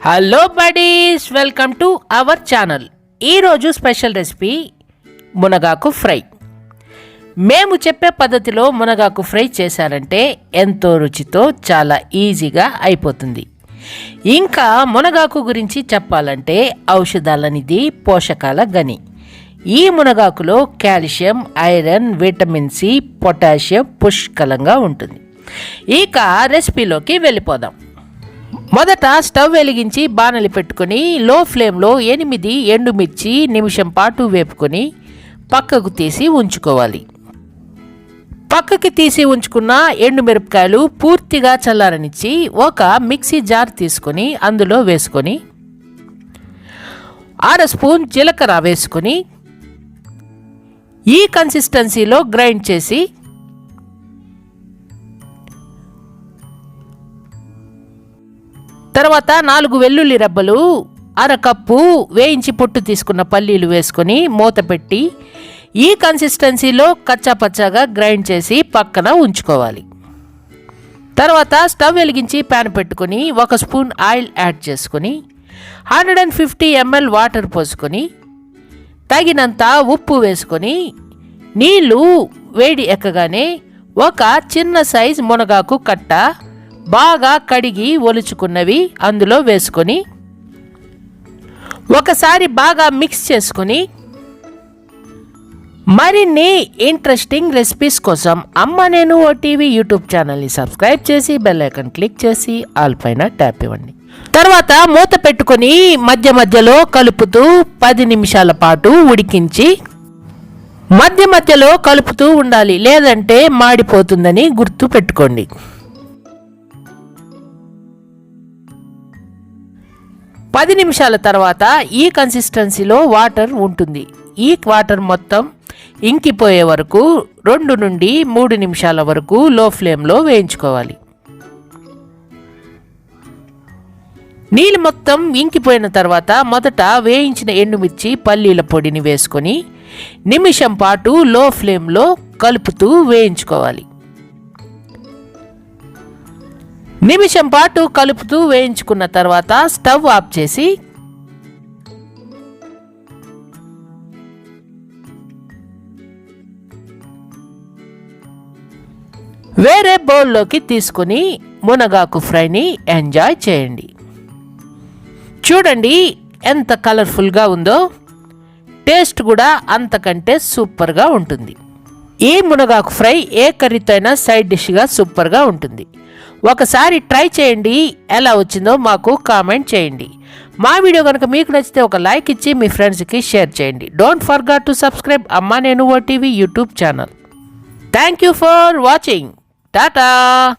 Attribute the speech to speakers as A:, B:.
A: Hello buddies, welcome to our channel. ఈరోజు special recipe మునగాకు fry. మేము చెప్పే పద్ధతిలో మునగాకు ఫ్రై చేశారంటే ఎంతో రుచితో చాలా ఈజీగా అయిపోతుంది. ఇంకా మునగాకు గురించి చెప్పాలంటే ఔషధాలనిది, పోషకాల గని. ఈ మునగాకులో calcium, iron, vitamin C, potassium పుష్కలంగా ఉంటుంది. ఇక రెసిపీలోకి వెళ్ళిపోదాం. మొదట స్టవ్ వెలిగించి బాణలి పెట్టుకొని లో ఫ్లేమ్లో 8 ఎండుమిర్చి నిమిషం పాటు వేపుకొని పక్కకు తీసి ఉంచుకోవాలి. పక్కకి తీసి ఉంచుకున్న ఎండుమిరపకాయలు పూర్తిగా చల్లారనిచ్చి ఒక మిక్సీ జార్ తీసుకొని అందులో వేసుకొని 1/2 స్పూన్ జీలకర్ర వేసుకొని ఈ కన్సిస్టెన్సీలో గ్రైండ్ చేసి తర్వాత 4 వెల్లుల్లి రెబ్బలు, 1/2 కప్పు వేయించి పొట్టు తీసుకున్న పల్లీలు వేసుకొని మూత పెట్టి ఈ కన్సిస్టెన్సీలో కచ్చాపచ్చాగా గ్రైండ్ చేసి పక్కన ఉంచుకోవాలి. తర్వాత స్టవ్ వెలిగించి ప్యాన్ పెట్టుకొని 1 స్పూన్ ఆయిల్ యాడ్ చేసుకొని 150 ml వాటర్ పోసుకొని తగినంత ఉప్పు వేసుకొని నీళ్ళు వేడి ఎక్కగానే ఒక చిన్న సైజ్ మునగాకు కట్ట బాగా కడిగి ఒలుచుకున్నవి అందులో వేసుకొని ఒకసారి బాగా మిక్స్ చేసుకొని మరిన్ని ఇంట్రెస్టింగ్ రెసిపీస్ కోసం అమ్మ నేను ఓటీవీ యూట్యూబ్ ఛానల్ని సబ్స్క్రైబ్ చేసి బెల్ ఐకాన్ క్లిక్ చేసి ఆల్ పైన ట్యాప్ ఇవ్వండి. తర్వాత మూత పెట్టుకొని మధ్య మధ్యలో కలుపుతూ 10 నిమిషాల పాటు ఉడికించి మధ్య మధ్యలో కలుపుతూ ఉండాలి, లేదంటే మాడిపోతుందని గుర్తు పెట్టుకోండి. పది నిమిషాల తర్వాత ఈ కన్సిస్టెన్సీలో వాటర్ ఉంటుంది. ఈ వాటర్ మొత్తం ఇంకిపోయే వరకు 2 నుండి 3 నిమిషాల వరకు లో ఫ్లేమ్లో వేయించుకోవాలి. నీళ్ళు మొత్తం ఇంకిపోయిన తర్వాత మొదట వేయించిన ఎండుమిర్చి, పల్లీల పొడిని వేసుకొని నిమిషం పాటు లో ఫ్లేమ్లో కలుపుతూ వేయించుకోవాలి. నిమిషం పాటు కలుపుతూ వేయించుకున్న తర్వాత స్టవ్ ఆఫ్ చేసి వేరే బౌల్లోకి తీసుకుని మునగాకు ఫ్రైని ఎంజాయ్ చేయండి. చూడండి ఎంత కలర్ఫుల్గా ఉందో, టేస్ట్ కూడా అంతకంటే సూపర్గా ఉంటుంది. ఈ మునగాకు ఫ్రై ఏ కర్రీతో అయినా సైడ్ డిష్గా సూపర్గా ఉంటుంది. ఒకసారి ట్రై చేయండి, ఎలా వచ్చిందో మాకు కామెంట్ చేయండి. మా వీడియో కనుక మీకు నచ్చితే ఒక లైక్ ఇచ్చి మీ ఫ్రెండ్స్కి షేర్ చేయండి. డోంట్ ఫర్గెట్ టు సబ్స్క్రైబ్ అమ్మా నేను OTV YouTube channel. Thank you for watching. Tata.